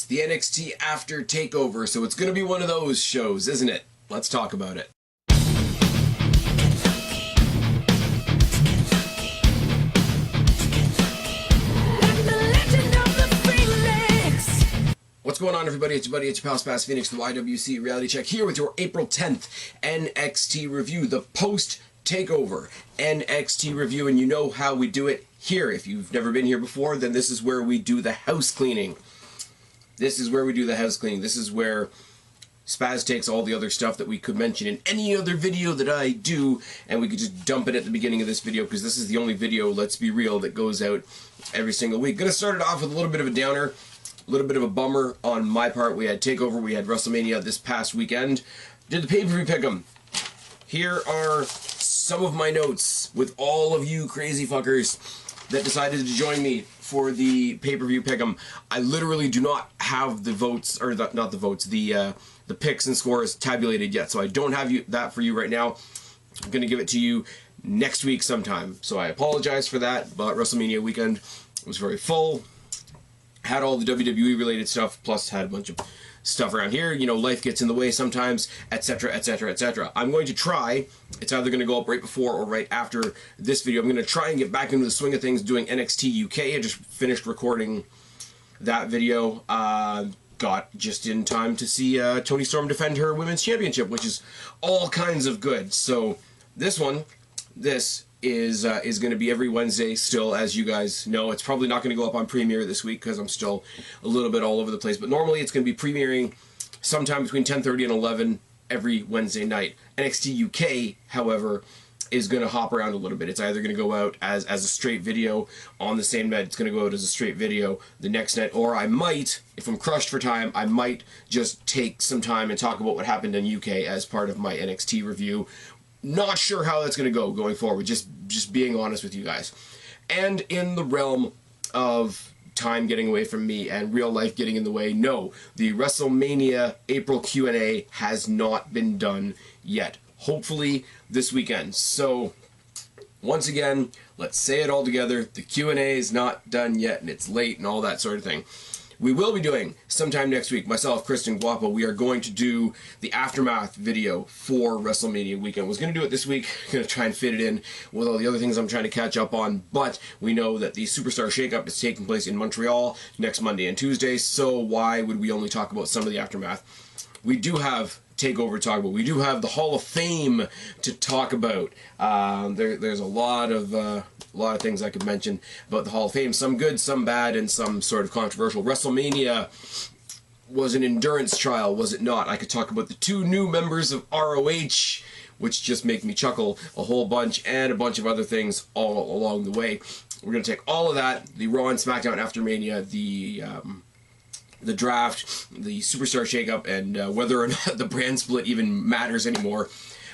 the NXT After TakeOver, so it's going to be one of those shows, isn't it? Let's talk about it. What's going on, everybody? It's your buddy, it's your pal Spaz Phoenix, the YWC Reality Check, here with your April 10th NXT review, the post-takeover NXT review, and you know how we do it here. If you've never been here before, then this is where we do the house cleaning. This is where Spaz takes all the other stuff that we could mention in any other video that I do, and we could just dump it at the beginning of this video, because this is the only video, let's be real, that goes out every single week. Gonna start it off with a little bit of a downer. A little bit of a bummer on my part. We had TakeOver, we had WrestleMania this past weekend. Did the PPV Pick Em. Here are some of my notes with all of you crazy fuckers that decided to join me for the pay-per-view Pick Em. I literally do not have the votes, or not the votes, the picks and scores tabulated yet, so I don't have that for you right now. I'm going to give it to you next week sometime, so I apologize for that, but WrestleMania weekend was very full. Had all the WWE related stuff, plus had a bunch of stuff around here. You know, life gets in the way sometimes, etc, etc, etc. I'm going to try, it's either going to go up right before or right after this video. I'm going to try and get back into the swing of things doing NXT UK. I just finished recording that video. Got just in time to see Toni Storm defend her Women's Championship, which is all kinds of good. So this is going to be every Wednesday still, as you guys know. It's probably not going to go up on Premiere this week because I'm still a little bit all over the place, but normally it's going to be premiering sometime between 10:30 and 11 every Wednesday night. NXT UK, however, is going to hop around a little bit. It's either going to go out as a straight video on the same night, it's going to go out as a straight video the next night, or I might, if I'm crushed for time, I might just take some time and talk about what happened in UK as part of my NXT review. Not sure how that's going to go going forward, just being honest with you guys. And in the realm of time getting away from me and real life getting in the way, no, the WrestleMania April Q&A has not been done yet. Hopefully this weekend. So once again, let's say it all together, the Q&A is not done yet and it's late and all that sort of thing. We will be doing sometime next week, myself, Kristen, Guapo, we are going to do the aftermath video for WrestleMania weekend. I was going to do it this week, going to try and fit it in with all the other things I'm trying to catch up on, but we know that the Superstar Shakeup is taking place in Montreal next Monday and Tuesday, so why would we only talk about some of the aftermath? We do have TakeOver to talk about. We do have the Hall of Fame to talk about. There's a lot of things I could mention about the Hall of Fame. Some good, some bad, and some sort of controversial. WrestleMania was an endurance trial, was it not? I could talk about the 2 new members of ROH, which just make me chuckle a whole bunch, and a bunch of other things all along the way. We're going to take all of that, the Raw and SmackDown after Mania, the draft, the Superstar Shakeup, and whether or not the brand split even matters anymore.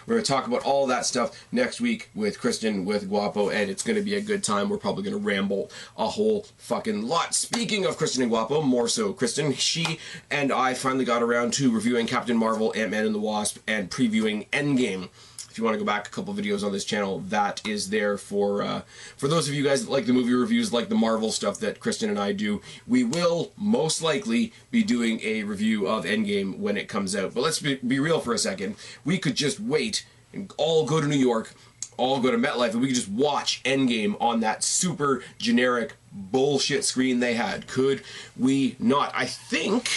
We're going to talk about all that stuff next week with Kristen, with Guapo, and it's going to be a good time. We're probably going to ramble a whole fucking lot. Speaking of Kristen and Guapo, more so Kristen, she and I finally got around to reviewing Captain Marvel, Ant-Man and the Wasp, and previewing Endgame. If you want to go back a couple videos on this channel, that is there for those of you guys that like the movie reviews, like the Marvel stuff that Kristen and I do. We will most likely be doing a review of Endgame when it comes out. But let's be real for a second. We could just wait and all go to New York, all go to MetLife, and we could just watch Endgame on that super generic bullshit screen they had. Could we not? I think,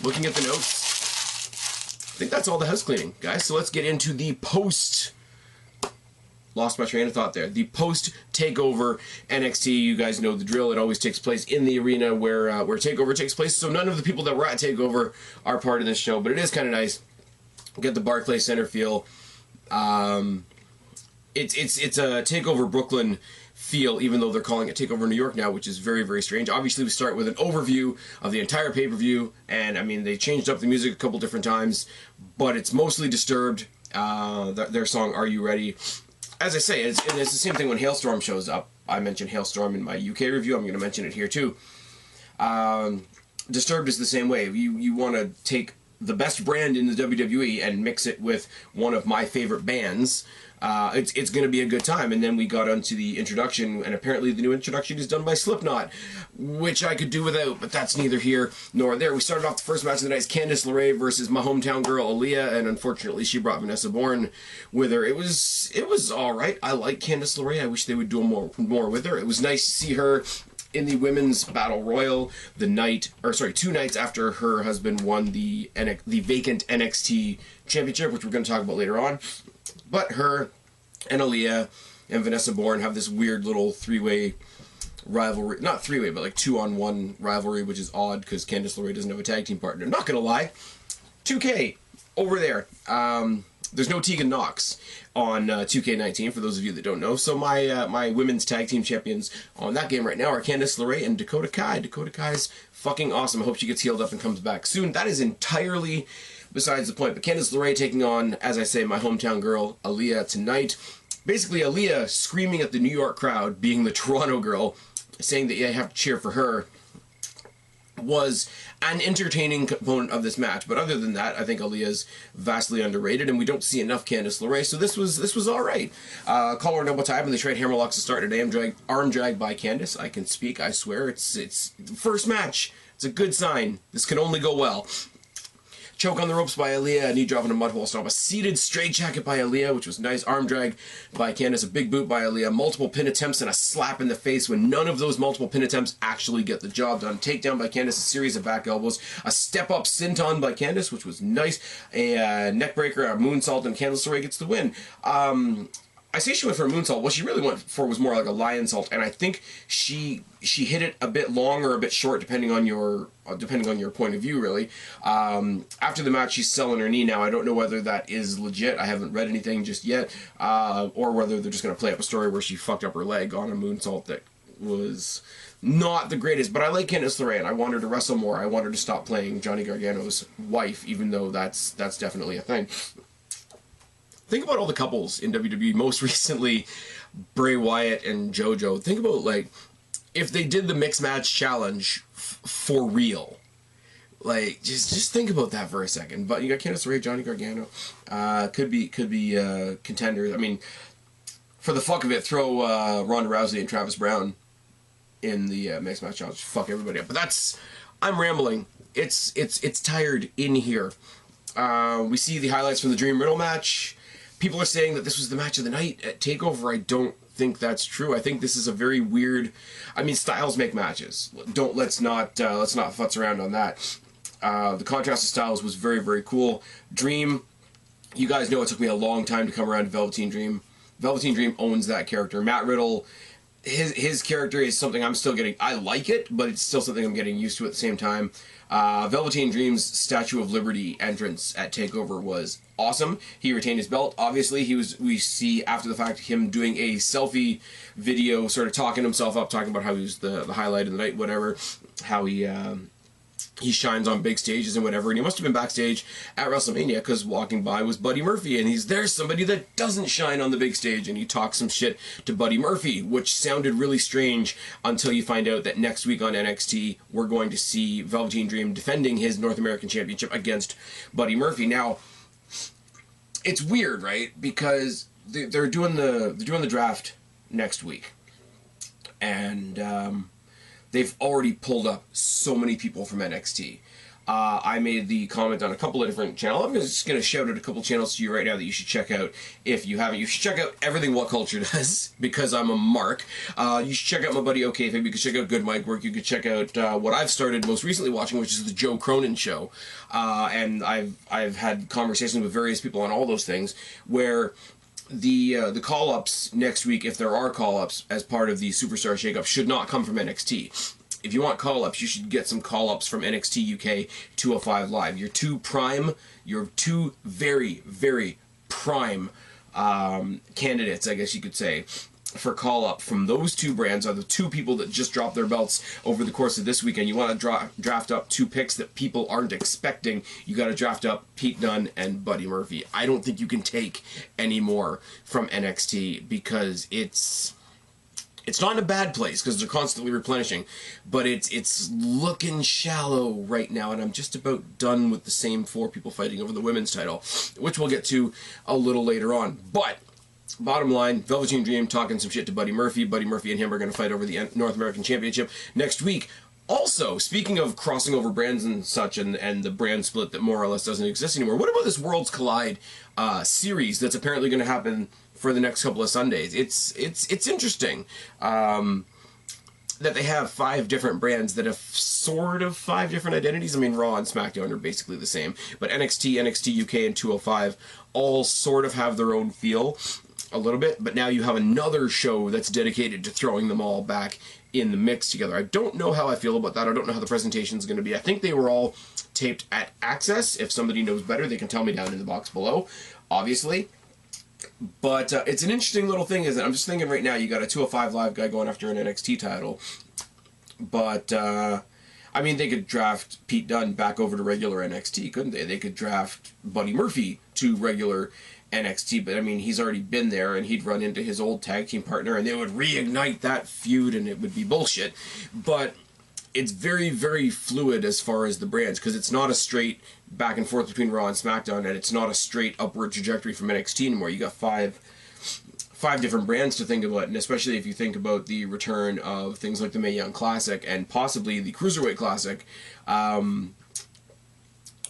looking at the notes, I think that's all the house cleaning, guys. So let's get into the post. Lost my train of thought there. The post TakeOver NXT. You guys know the drill. It always takes place in the arena where TakeOver takes place. So none of the people that were at TakeOver are part of this show, but it is kind of nice. Get the Barclays Center feel. It's a TakeOver Brooklyn feel, even though they're calling it TakeOver New York now, which is very, very strange. Obviously, we start with an overview of the entire pay-per-view, and I mean, they changed up the music a couple different times, but it's mostly Disturbed, their song Are You Ready? As I say, it's the same thing when Hailstorm shows up. I mentioned Hailstorm in my UK review, I'm going to mention it here too. Disturbed is the same way. You want to take the best brand in the WWE and mix it with one of my favorite bands. it's going to be a good time. And then we got onto the introduction, and apparently the new introduction is done by Slipknot, which I could do without, but that's neither here nor there. We started off the first match of the night as Candice LeRae versus my hometown girl ALIYAH, and unfortunately she brought Vanessa Bourne with her. It was all right. I like Candice LeRae. I wish they would do more with her. It was nice to see her in the women's battle royal the night, or sorry, 2 nights after her husband won the vacant NXT championship, which we're going to talk about later on. But her and ALIYAH and Vanessa Bourne have this weird little 3-way rivalry, not 3-way, but like 2-on-1 rivalry, which is odd because Candice LeRae doesn't have a tag team partner. Not gonna lie, 2K over there. There's no Tegan Knox on 2K19 for those of you that don't know. So my women's tag team champions on that game right now are Candice LeRae and Dakota Kai. Dakota Kai's fucking awesome. I hope she gets healed up and comes back soon. That is entirely besides the point. But Candice LeRae taking on, as I say, my hometown girl ALIYAH tonight. Basically, ALIYAH screaming at the New York crowd, being the Toronto girl, saying that you have to cheer for her, was an entertaining component of this match. But other than that, I think ALIYAH's vastly underrated, and we don't see enough Candice LeRae, so this was all right. Collar double time, and they trade hammerlocks to start today. Arm drag by Candice. I can speak, I swear. It's first match. It's a good sign. This can only go well. Choke on the ropes by ALIYAH, a knee drop in a mud hole stomp, a seated straight jacket by ALIYAH, which was nice, arm drag by Candice, a big boot by ALIYAH, multiple pin attempts and a slap in the face when none of those multiple pin attempts actually get the job done. Takedown by Candice, a series of back elbows, a step up senton by Candice, which was nice, a neck breaker, a moonsault, and Candice LeRae gets the win. I say she went for a moonsault. What she really went for was more like a lion salt, and I think she hit it a bit long or a bit short, depending on your point of view, really. After the match, she's selling her knee now. I don't know whether that is legit. I haven't read anything just yet, or whether they're just going to play up a story where she fucked up her leg on a moonsault that was not the greatest. But I like Candice LeRae, and I want her to wrestle more. I want her to stop playing Johnny Gargano's wife, even though that's definitely a thing. Think about all the couples in WWE, most recently Bray Wyatt and JoJo. Think about, like, if they did the mixed match challenge for real. Like, just think about that for a second. But you got Candice LeRae, Johnny Gargano. Could be contenders. I mean, for the fuck of it, throw Ronda Rousey and Travis Browne in the mixed match challenge. Fuck everybody up. But I'm rambling. It's tired in here. We see the highlights from the Dream Riddle match. People are saying that this was the match of the night at TakeOver. I don't think that's true. I think this is a very weird. I mean, styles make matches. Let's not futz around on that. The contrast of styles was very, very cool. Dream, you guys know it took me a long time to come around to Velveteen Dream. Velveteen Dream owns that character. Matt Riddle, his character is something I'm still getting. I like it, but it's still something I'm getting used to at the same time. Velveteen Dream's Statue of Liberty entrance at TakeOver was awesome. He retained his belt. Obviously, we see after the fact him doing a selfie video, sort of talking himself up, talking about how he was the highlight of the night, whatever, how he shines on big stages and whatever. And he must have been backstage at WrestleMania because walking by was Buddy Murphy, and there's somebody that doesn't shine on the big stage, and he talks some shit to Buddy Murphy, which sounded really strange until you find out that next week on NXT we're going to see Velveteen Dream defending his North American Championship against Buddy Murphy. Now, it's weird, right? Because they're doing the draft next week, and they've already pulled up so many people from NXT. I made the comment on a couple of different channels. I'm just going to shout out a couple channels to you right now that you should check out if you haven't. You should check out everything What Culture does, because I'm a mark. You should check out my buddy OKFib. You can check out Good Mike Work. You can check out what I've started most recently watching, which is the Joe Cronin Show. And I've had conversations with various people on all those things, where the call-ups next week, if there are call-ups as part of the Superstar Shake-Up, should not come from NXT. If you want call-ups, you should get some call-ups from NXT UK 205 Live. Your two very, very prime candidates, I guess you could say, for call-up from those two brands are the two people that just dropped their belts over the course of this weekend. You want to draft up two picks that people aren't expecting. You got to draft up Pete Dunne and Buddy Murphy. I don't think you can take any more from NXT because it's not in a bad place because they're constantly replenishing, but it's looking shallow right now, and I'm just about done with the same four people fighting over the women's title, which we'll get to a little later on. But bottom line, Velveteen Dream talking some shit to Buddy Murphy. Buddy Murphy and him are going to fight over the North American Championship next week. Also, speaking of crossing over brands and such, and the brand split that more or less doesn't exist anymore, what about this Worlds Collide series that's apparently going to happen for the next couple of Sundays? It's interesting that they have 5 different brands that have sort of 5 different identities. I mean, Raw and SmackDown are basically the same, but NXT, NXT UK, and 205 all sort of have their own feel a little bit, but now you have another show that's dedicated to throwing them all back in the mix together. I don't know how I feel about that. I don't know how the presentation is going to be. I think they were all taped at Access. If somebody knows better, they can tell me down in the box below, obviously. But it's an interesting little thing, isn't it? I'm just thinking right now, you got a 205 Live guy going after an NXT title. But, I mean, they could draft Pete Dunne back over to regular NXT, couldn't they? They could draft Buddy Murphy to regular NXT, but I mean, he's already been there, and he'd run into his old tag team partner, and they would reignite that feud, and it would be bullshit. But it's very, very fluid as far as the brands, because it's not a straight back and forth between Raw and SmackDown, and it's not a straight upward trajectory from NXT anymore. You got five different brands to think about, and especially if you think about the return of things like the Mae Young Classic and possibly the Cruiserweight Classic.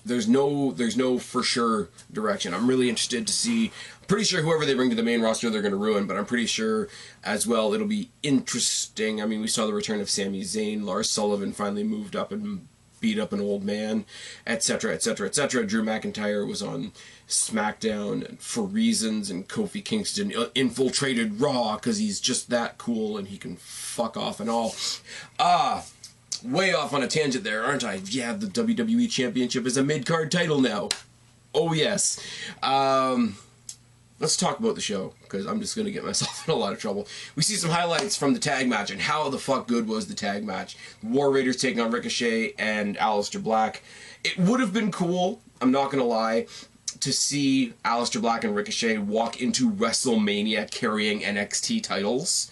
There's no for sure direction. I'm really interested to see. I'm pretty sure whoever they bring to the main roster they're going to ruin, but I'm pretty sure as well it'll be interesting. I mean, we saw the return of Sami Zayn. Lars Sullivan finally moved up and beat up an old man, etc., etc., etc. Drew McIntyre was on SmackDown for reasons, and Kofi Kingston infiltrated Raw because he's just that cool and he can fuck off and all. Way off on a tangent there, aren't I? Yeah, the WWE Championship is a mid-card title now. Oh, yes. Let's talk about the show, because I'm just going to get myself in a lot of trouble. We see some highlights from the tag match, and how the fuck good was the tag match. War Raiders taking on Ricochet and Aleister Black. It would have been cool, I'm not going to lie, to see Aleister Black and Ricochet walk into WrestleMania carrying NXT titles.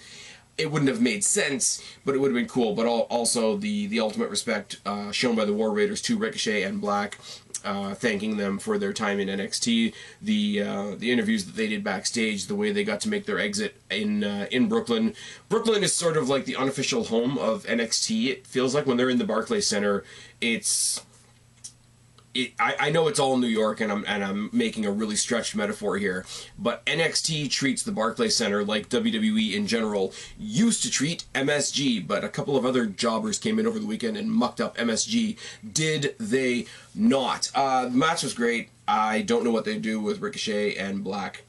It wouldn't have made sense, but it would have been cool. But also the ultimate respect shown by the War Raiders to Ricochet and Black, thanking them for their time in NXT, the interviews that they did backstage, the way they got to make their exit in Brooklyn. Brooklyn is sort of like the unofficial home of NXT. It feels like when they're in the Barclays Center, I know it's all New York, and I'm making a really stretched metaphor here, but NXT treats the Barclays Center like WWE in general used to treat MSG, but a couple of other jobbers came in over the weekend and mucked up MSG. Did they not? The match was great. I don't know what they do with Ricochet and Black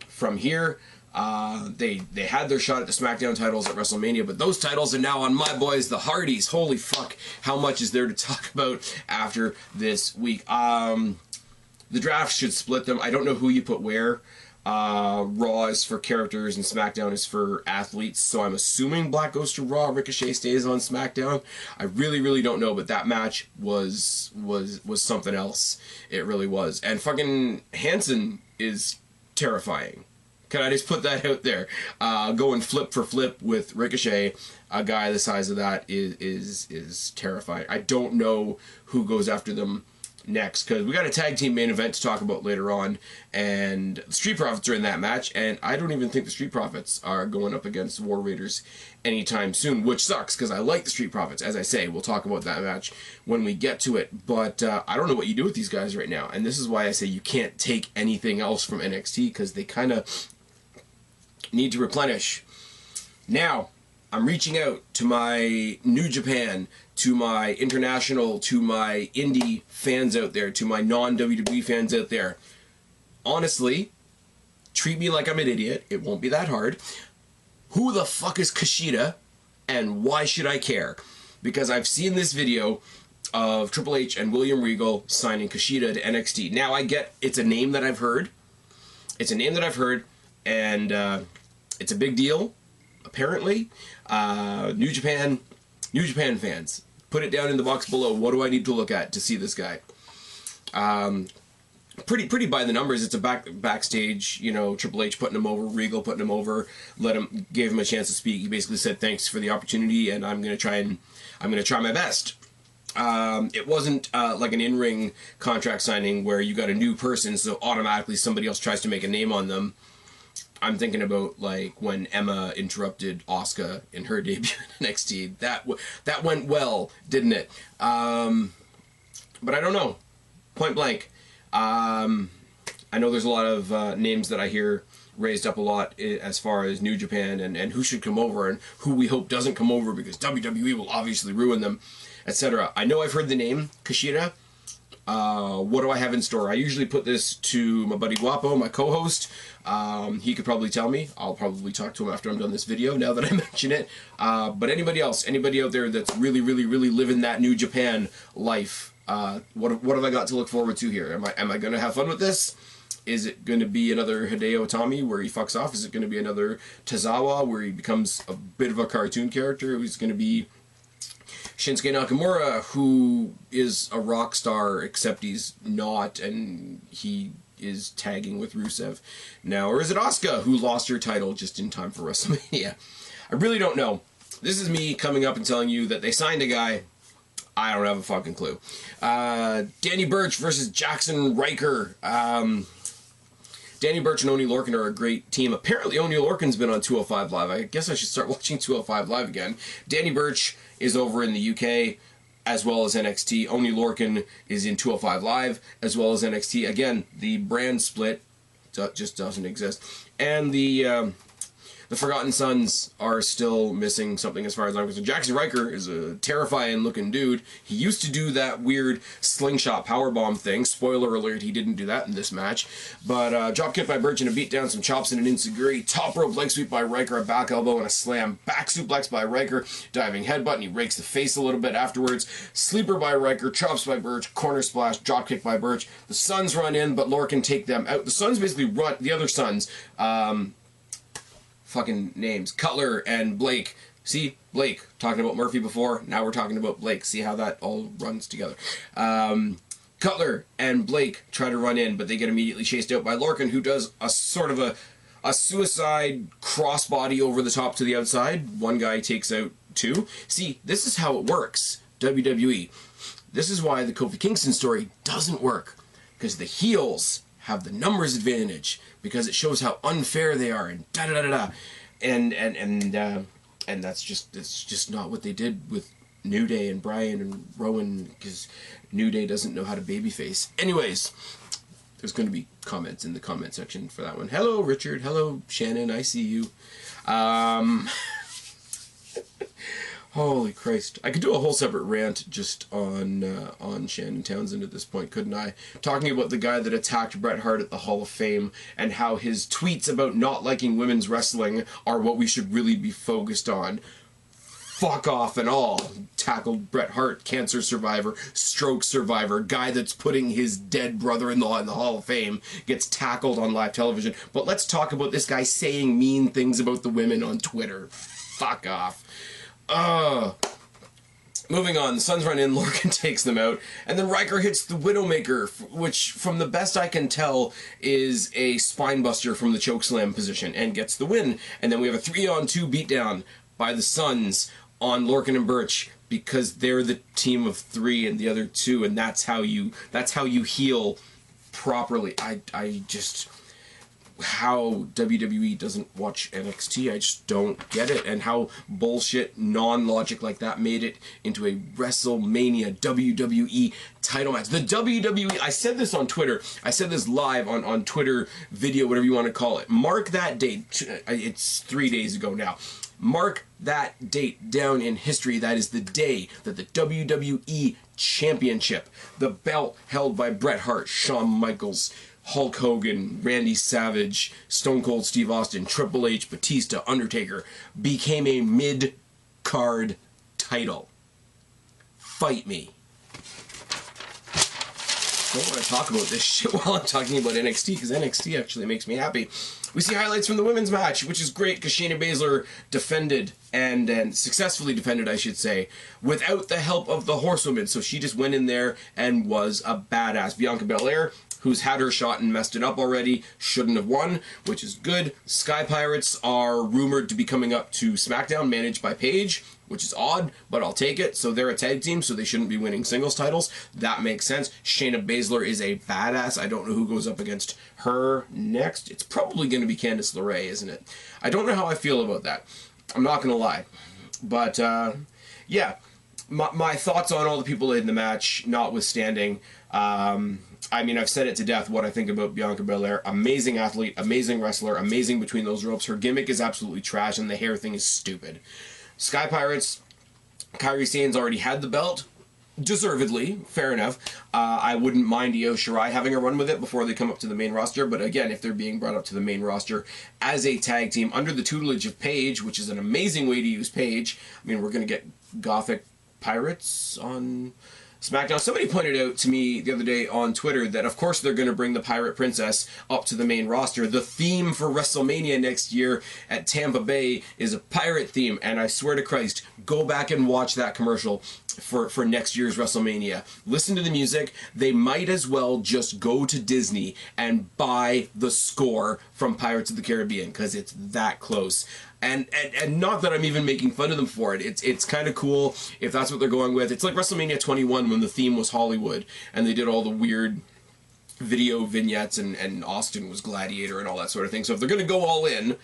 from here. They had their shot at the SmackDown titles at WrestleMania, but those titles are now on my boys, the Hardys. Holy fuck, how much is there to talk about after this week? The draft should split them. I don't know who you put where. Raw is for characters and SmackDown is for athletes, so I'm assuming Black goes to Raw, Ricochet stays on SmackDown. I really, really don't know, but that match was something else. It really was. And fucking Hanson is terrifying. Can I just put that out there? Going flip for flip with Ricochet, a guy the size of that is terrifying. I don't know who goes after them next, because we got a tag team main event to talk about later on, and the Street Profits are in that match, and I don't even think the Street Profits are going up against War Raiders anytime soon, which sucks, because I like the Street Profits. As I say, we'll talk about that match when we get to it, but I don't know what you do with these guys right now, and this is why I say you can't take anything else from NXT, because they kind of need to replenish. Now, I'm reaching out to my New Japan, to my international, to my indie fans out there, to my non-WWE fans out there. Honestly, treat me like I'm an idiot. It won't be that hard. Who the fuck is Kushida, and why should I care? Because I've seen this video of Triple H and William Regal signing Kushida to NXT. Now, I get it's a name that I've heard. It's a name that I've heard, and it's a big deal, apparently. New Japan fans, put it down in the box below. What do I need to look at to see this guy? Pretty by the numbers. It's a backstage, you know, Triple H putting him over, Regal putting him over, gave him a chance to speak. He basically said thanks for the opportunity, and I'm gonna try my best. It wasn't like an in-ring contract signing where you got a new person, so automatically somebody else tries to make a name on them. I'm thinking about like when Emma interrupted Asuka in her debut in NXT. That went well, didn't it? But I don't know. Point blank. I know there's a lot of names that I hear raised up a lot as far as New Japan and who should come over and who we hope doesn't come over because WWE will obviously ruin them, etc. I know I've heard the name Kushida. What do I have in store? I usually put this to my buddy Guapo, my co-host. He could probably tell me. I'll probably talk to him after I'm done this video, now that I mention it. But anybody else, anybody out there that's really, really, really living that New Japan life, what have I got to look forward to here? Am I going to have fun with this? Is it going to be another Hideo Itami where he fucks off? Is it going to be another Tozawa where he becomes a bit of a cartoon character? Who's going to be Shinsuke Nakamura, who is a rock star, except he's not, and he is tagging with Rusev now? Or is it Asuka, who lost her title just in time for WrestleMania? I really don't know. This is me coming up and telling you that they signed a guy. I don't have a fucking clue. Danny Burch versus Jackson Riker. Danny Burch and Oney Lorcan are a great team. Apparently Oney Lorcan's been on 205 Live. I guess I should start watching 205 Live again. Danny Burch is over in the UK as well as NXT. Oney Lorcan is in 205 Live as well as NXT. Again, the brand split just doesn't exist. And the Forgotten Sons are still missing something as far as I'm concerned. Jackson Riker is a terrifying looking dude. He used to do that weird slingshot powerbomb thing. Spoiler alert, he didn't do that in this match. But dropkick by Burch and a beatdown, some chops and an enziguri. Top rope leg sweep by Riker, a back elbow and a slam. Back suplex by Riker, diving headbutt, and he rakes the face a little bit afterwards. Sleeper by Riker, chops by Burch, corner splash, dropkick by Burch. The Sons run in, but Lorcan take them out. The Sons basically run, the other Sons, fucking names, Cutler and Blake. See, Blake, talking about Murphy before, now we're talking about Blake. See how that all runs together. Cutler and Blake try to run in, but they get immediately chased out by Lorcan, who does a sort of a suicide crossbody over the top to the outside. One guy takes out two. See, this is how it works, WWE. This is why the Kofi Kingston story doesn't work, because the heels have the numbers advantage, because it shows how unfair they are, and da da da da da, and that's just not what they did with New Day and Bryan and Rowan, because New Day doesn't know how to babyface. Anyways, there's going to be comments in the comment section for that one. Hello Richard, hello Shannon, I see you. Holy Christ. I could do a whole separate rant just on Shannon Townsend at this point, couldn't I? Talking about the guy that attacked Bret Hart at the Hall of Fame and how his tweets about not liking women's wrestling are what we should really be focused on. Fuck off and all. Tackled Bret Hart, cancer survivor, stroke survivor, guy that's putting his dead brother-in-law in the Hall of Fame, gets tackled on live television. But let's talk about this guy saying mean things about the women on Twitter. Fuck off. Moving on, the Sons run in, Lorcan takes them out, and then Riker hits the Widowmaker, which, from the best I can tell, is a spinebuster from the chokeslam position, and gets the win. And then we have a 3-on-2 beatdown by the Sons on Lorcan and Burch, because they're the team of three and the other two, and that's how you heal properly. I just... how WWE doesn't watch NXT, I just don't get it, and how bullshit non-logic like that made it into a WrestleMania WWE title match. The WWE, I said this on Twitter, I said this live on Twitter video, whatever you want to call it. Mark that date, it's 3 days ago now. Mark that date down in history. That is the day that the WWE Championship, the belt held by Bret Hart, Shawn Michaels, Hulk Hogan, Randy Savage, Stone Cold Steve Austin, Triple H, Batista, Undertaker, became a mid-card title. Fight me. I don't want to talk about this shit while I'm talking about NXT, because NXT actually makes me happy. We see highlights from the women's match, which is great, because Shayna Baszler defended, and successfully defended, I should say, without the help of the Horsewomen. So she just went in there and was a badass. Bianca Belair, who's had her shot and messed it up already, shouldn't have won, which is good. Sky Pirates are rumored to be coming up to SmackDown, managed by Paige, which is odd, but I'll take it. So they're a tag team, so they shouldn't be winning singles titles. That makes sense. Shayna Baszler is a badass. I don't know who goes up against her next. It's probably going going to be Candice LeRAE, isn't it? I don't know how I feel about that. I'm not going to lie. But, yeah, my thoughts on all the people in the match, notwithstanding, I mean, I've said it to death what I think about Bianca Belair. Amazing athlete, amazing wrestler, amazing between those ropes. Her gimmick is absolutely trash, and the hair thing is stupid. Sky Pirates, Kairi Sane's already had the belt. Deservedly, fair enough. I wouldn't mind Io Shirai having a run with it before they come up to the main roster, but again, if they're being brought up to the main roster as a tag team under the tutelage of Paige, which is an amazing way to use Paige. I mean, we're going to get Gothic Pirates on SmackDown. Somebody pointed out to me the other day on Twitter that of course they're going to bring the Pirate Princess up to the main roster. The theme for WrestleMania next year at Tampa Bay is a pirate theme, and I swear to Christ, go back and watch that commercial for next year's WrestleMania. Listen to the music. They might as well just go to Disney and buy the score from Pirates of the Caribbean, because it's that close. And not that I'm even making fun of them for it. It's kind of cool if that's what they're going with. It's like WrestleMania 21 when the theme was Hollywood and they did all the weird video vignettes and Austin was Gladiator and all that sort of thing. So if they're going to go all in,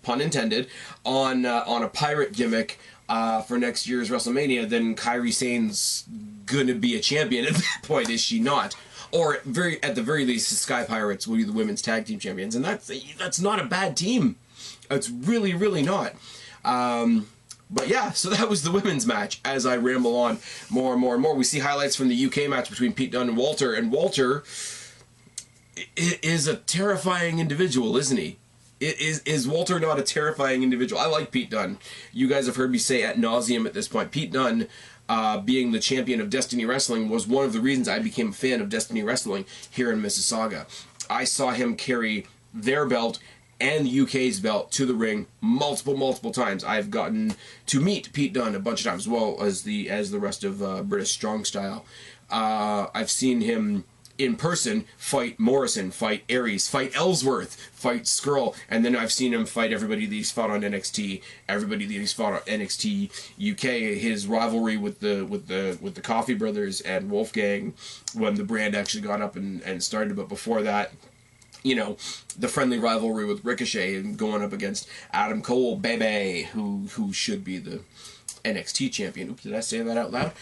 pun intended, on a pirate gimmick for next year's WrestleMania, then Kairi Sane's going to be a champion at that point, is she not? Or at the very least, the Sky Pirates will be the women's tag team champions, and that's not a bad team. It's really, really not. But yeah, so that was the women's match. As I ramble on more and more and more, we see highlights from the UK match between Pete Dunne and Walter. And Walter is a terrifying individual, isn't he? Is Walter not a terrifying individual? I like Pete Dunne. You guys have heard me say ad nauseum at this point. Pete Dunne, being the champion of Destiny Wrestling, was one of the reasons I became a fan of Destiny Wrestling here in Mississauga. I saw him carry their belt and the UK's belt to the ring multiple times. I've gotten to meet Pete Dunne a bunch of times, as well as the rest of British Strong Style. I've seen him in person fight Morrison, fight Aries, fight Ellsworth, fight Skrull, and then I've seen him fight everybody that he's fought on NXT, everybody that he's fought on NXT UK. His rivalry with the Coffee Brothers and Wolfgang, when the brand actually got up and started, but before that, you know, the friendly rivalry with Ricochet and going up against Adam Cole, baby, who should be the NXT champion. Oops, did I say that out loud?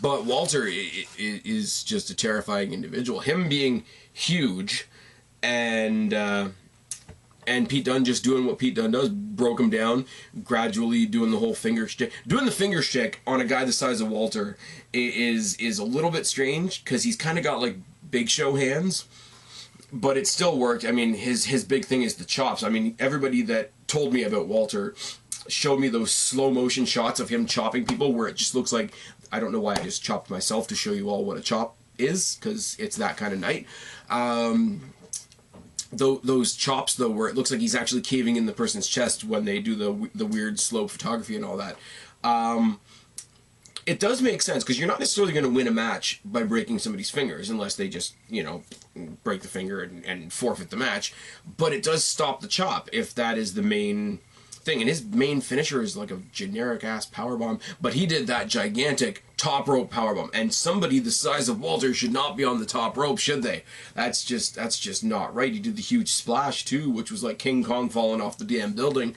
But Walter is just a terrifying individual. Him being huge and Pete Dunne just doing what Pete Dunne does, broke him down, gradually doing the whole finger shtick. Doing the finger shtick on a guy the size of Walter is a little bit strange, because he's kind of got like Big Show hands, but it still worked. I mean, his big thing is the chops. I mean, everybody that told me about Walter showed me those slow motion shots of him chopping people where it just looks like, I don't know why I just chopped myself to show you all what a chop is, because it's that kind of night. Those chops, though, where it looks like he's actually caving in the person's chest when they do the weird slow photography and all that. It does make sense, because you're not necessarily going to win a match by breaking somebody's fingers, unless they just, you know, break the finger and forfeit the match. But it does stop the chop, if that is the main thing. And his main finisher is like a generic-ass powerbomb, but he did that gigantic top-rope powerbomb. And somebody the size of Walter should not be on the top rope, should they? That's just not right. He did the huge splash, too, which was like King Kong falling off the damn building.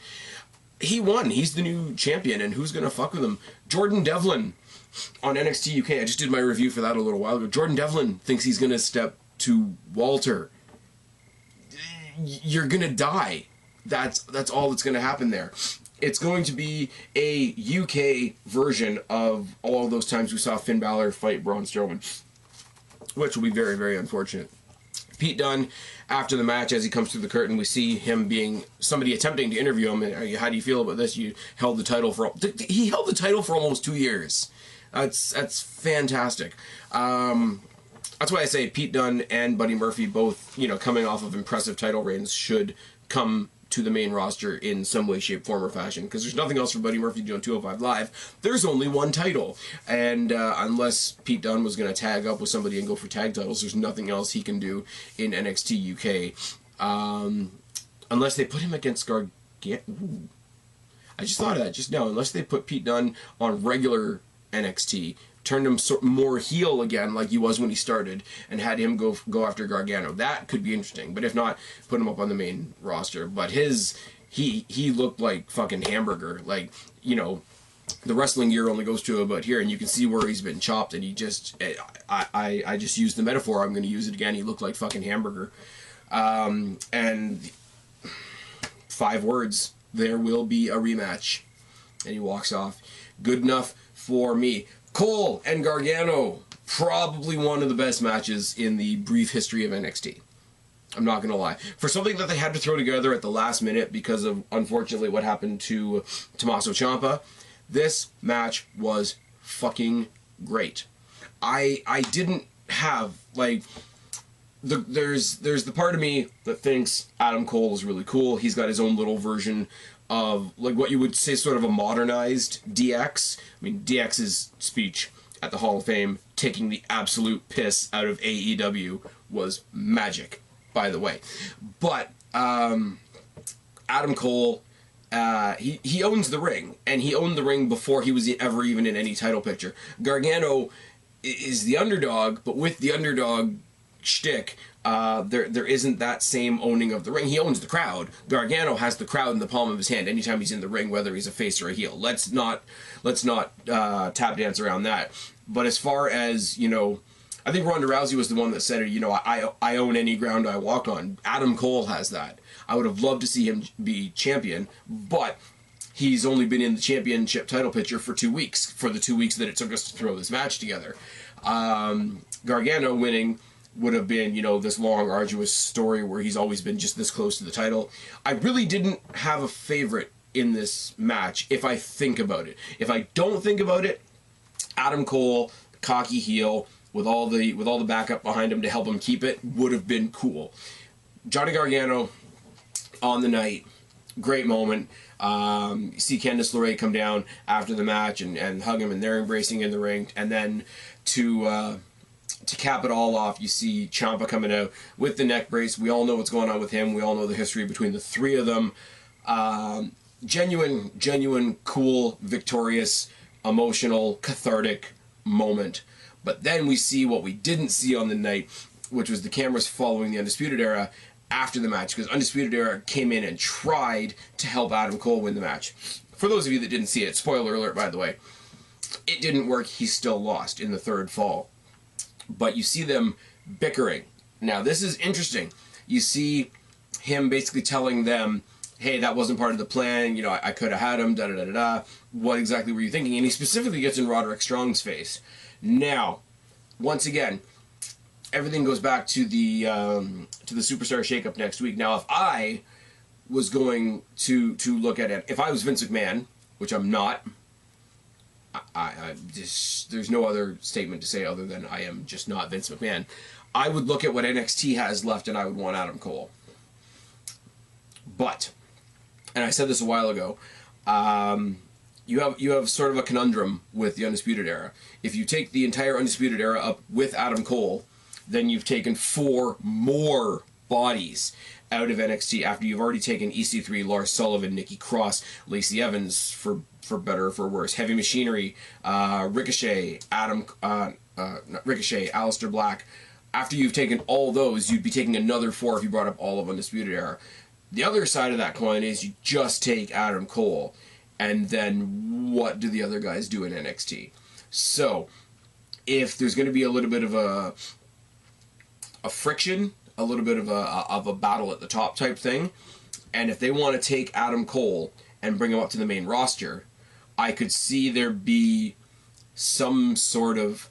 He won. He's the new champion, and who's going to fuck with him? Jordan Devlin on NXT UK. I just did my review for that a little while ago. Jordan Devlin thinks he's going to step to Walter. You're going to die. That's all that's going to happen there. It's going to be a UK version of all of those times we saw Finn Balor fight Braun Strowman, which will be very, very unfortunate. Pete Dunne, after the match, as he comes through the curtain, we see him being somebody attempting to interview him. How do you feel about this? You held the title for... He held the title for almost 2 years. That's fantastic. That's why I say Pete Dunne and Buddy Murphy, both, you know, coming off of impressive title reigns, should come to the main roster in some way, shape, form, or fashion, because there's nothing else for Buddy Murphy to do on 205 Live. There's only one title, and unless Pete Dunne was going to tag up with somebody and go for tag titles, there's nothing else he can do in NXT UK, unless they put him against Gargano. I just thought of that just now. Unless they put Pete Dunne on regular NXT, turned him more heel again, like he was when he started, and had him go after Gargano. That could be interesting. But if not, put him up on the main roster. But he looked like fucking hamburger. Like, you know, the wrestling gear only goes to about here, and you can see where he's been chopped, and he just, I just used the metaphor, I'm going to use it again, he looked like fucking hamburger. And 5 words, there will be a rematch. And he walks off. Good enough for me. Cole and Gargano, probably one of the best matches in the brief history of NXT. I'm not going to lie. For something that they had to throw together at the last minute because of, unfortunately, what happened to Tommaso Ciampa, this match was fucking great. I didn't have, like, there's the part of me that thinks Adam Cole is really cool. He's got his own little version of, like, what you would say sort of a modernized DX. I mean, DX's speech at the Hall of Fame, taking the absolute piss out of AEW, was magic, by the way. But Adam Cole, he owns the ring, and he owned the ring before he was ever even in any title picture. Gargano is the underdog, but with the underdog shtick, there isn't that same owning of the ring. He owns the crowd. Gargano has the crowd in the palm of his hand anytime he's in the ring, whether he's a face or a heel. Let's not tap dance around that. But as far as, you know, I think Ronda Rousey was the one that said it, you know, I own any ground I walk on. Adam Cole has that. I would have loved to see him be champion, but he's only been in the championship title picture for 2 weeks, for the 2 weeks that it took us to throw this match together. Gargano winning would have been, you know, this long, arduous story where he's always been just this close to the title. I really didn't have a favorite in this match, if I think about it. If I don't think about it, Adam Cole, cocky heel, with all the backup behind him to help him keep it, would have been cool. Johnny Gargano on the night, great moment. You see Candice LeRAE come down after the match and hug him, and they're embracing in the ring. And then to cap it all off, you see Ciampa coming out with the neck brace. We all know what's going on with him. We all know the history between the three of them. Genuine, cool, victorious, emotional, cathartic moment. But then we see what we didn't see on the night, which was the cameras following the Undisputed Era after the match, because Undisputed Era came in and tried to help Adam Cole win the match. For those of you that didn't see it, spoiler alert, by the way, it didn't work. He still lost in the third fall. But you see them bickering. Now, this is interesting. You see him basically telling them, hey, that wasn't part of the plan, you know, I could have had him, da-da-da-da-da. What exactly were you thinking? And he specifically gets in Roderick Strong's face. Now, once again, everything goes back to the Superstar Shakeup next week. Now, if I was going to look at it, if I was Vince McMahon, which I'm not, there's no other statement to say other than I am just not Vince McMahon. I would look at what NXT has left and I would want Adam Cole. But, and I said this a while ago, you have sort of a conundrum with the Undisputed Era. If you take the entire Undisputed Era up with Adam Cole, then you've taken 4 more bodies out of NXT after you've already taken EC3, Lars Sullivan, Nikki Cross, Lacey Evans, for better or for worse, Heavy Machinery, Ricochet, Ricochet, Aleister Black. After you've taken all those, you'd be taking another 4 if you brought up all of Undisputed Era. The other side of that coin is you just take Adam Cole, and then what do the other guys do in NXT? So, if there's going to be a little bit of a friction, a little bit of a battle at the top type thing, and if they want to take Adam Cole and bring him up to the main roster, I could see there be some sort of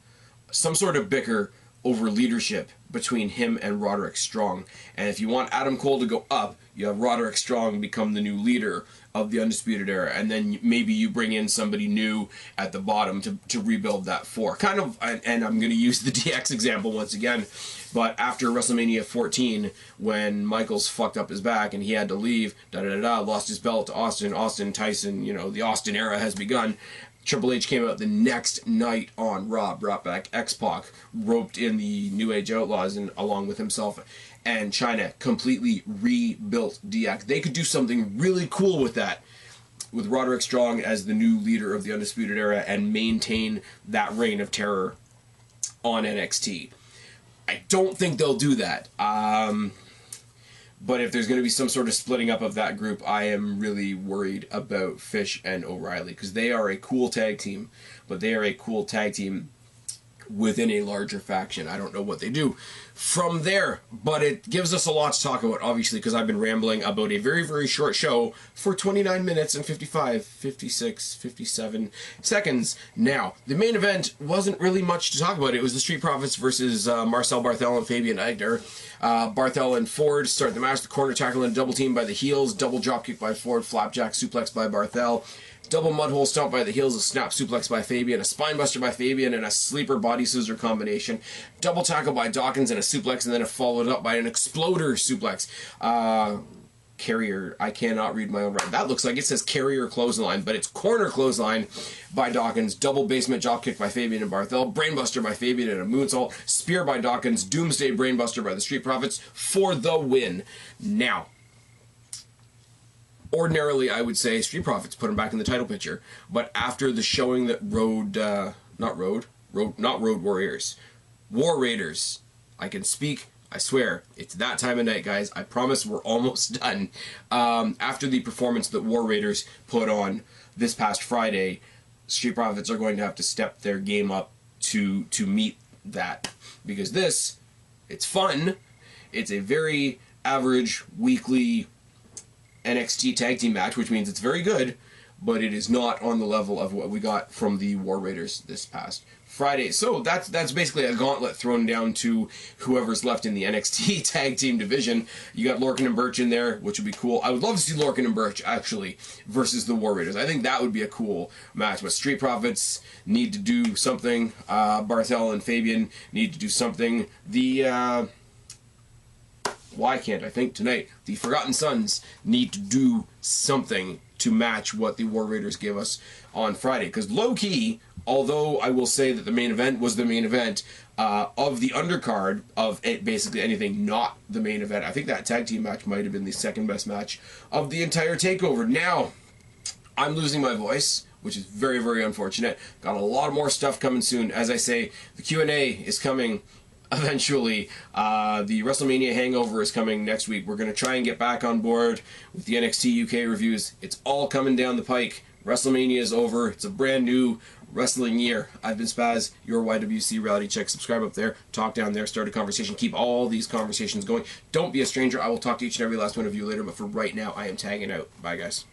bicker over leadership between him and Roderick Strong. And if you want Adam Cole to go up, you have Roderick Strong become the new leader of the Undisputed Era, and then maybe you bring in somebody new at the bottom to rebuild that 4. Kind of, and I'm going to use the DX example once again, but after WrestleMania 14, when Michaels fucked up his back and he had to leave, lost his belt to Austin, Tyson, you know, the Austin era has begun. Triple H came out the next night on Raw, brought back X-Pac, roped in the New Age Outlaws and along with himself, and China completely rebuilt DX. They could do something really cool with that. with Roderick Strong as the new leader of the Undisputed Era and maintain that reign of terror on NXT. I don't think they'll do that. But if there's going to be some sort of splitting up of that group, I am really worried about Fish and O'Reilly, because they are a cool tag team, but they are a cool tag team within a larger faction. I don't know what they do from there, but it gives us a lot to talk about, obviously, because I've been rambling about a very, very short show for 29 minutes and 55, 56, 57 seconds. Now, the main event wasn't really much to talk about. It was the Street Profits versus Marcel Barthel and Fabian Aichner. Barthel and Ford start the match. The corner tackle and double team by the heels. Double dropkick by Ford. Flapjack suplex by Barthel. Double mudhole stomp by the heels, a snap suplex by Fabian, a spinebuster by Fabian, and a sleeper body scissor combination. Double tackle by Dawkins and a suplex, and then followed up by an exploder suplex. Carrier, I cannot read my own writing. That looks like it says carrier clothesline, but it's corner clothesline by Dawkins. Double basement dropkick by Fabian and Barthel. Brainbuster by Fabian and a moonsault. Spear by Dawkins. Doomsday brainbuster by the Street Profits for the win. Now, ordinarily, I would say Street Profits put him back in the title picture, but after the showing that War Raiders, I can speak, I swear, it's that time of night, guys, I promise we're almost done. After the performance that War Raiders put on this past Friday, Street Profits are going to have to step their game up to meet that, because it's fun, it's a very average weekly NXT tag team match, which means it's very good, but it is not on the level of what we got from the War Raiders this past Friday. So that's basically a gauntlet thrown down to whoever's left in the NXT tag team division. You got Lorcan and Birch in there, which would be cool. I would love to see Lorcan and Birch, actually, versus the War Raiders. I think that would be a cool match, but Street Profits need to do something. Barthel and Fabian need to do something. Why can't I think tonight? The Forgotten Sons need to do something to match what the War Raiders gave us on Friday. Because low-key, although I will say that the main event was the main event, of the undercard of basically anything not the main event, I think that tag team match might have been the second best match of the entire TakeOver. Now, I'm losing my voice, which is very, very unfortunate. Got a lot more stuff coming soon. As I say, the Q&A is coming eventually. The WrestleMania hangover is coming next week. We're going to try and get back on board with the NXT UK reviews. It's all coming down the pike. WrestleMania is over. It's a brand new wrestling year. I've been Spaz, your YWC reality check. Subscribe up there, talk down there, start a conversation. Keep all these conversations going. Don't be a stranger. I will talk to each and every last one of you later, but for right now, I am tagging out. Bye, guys.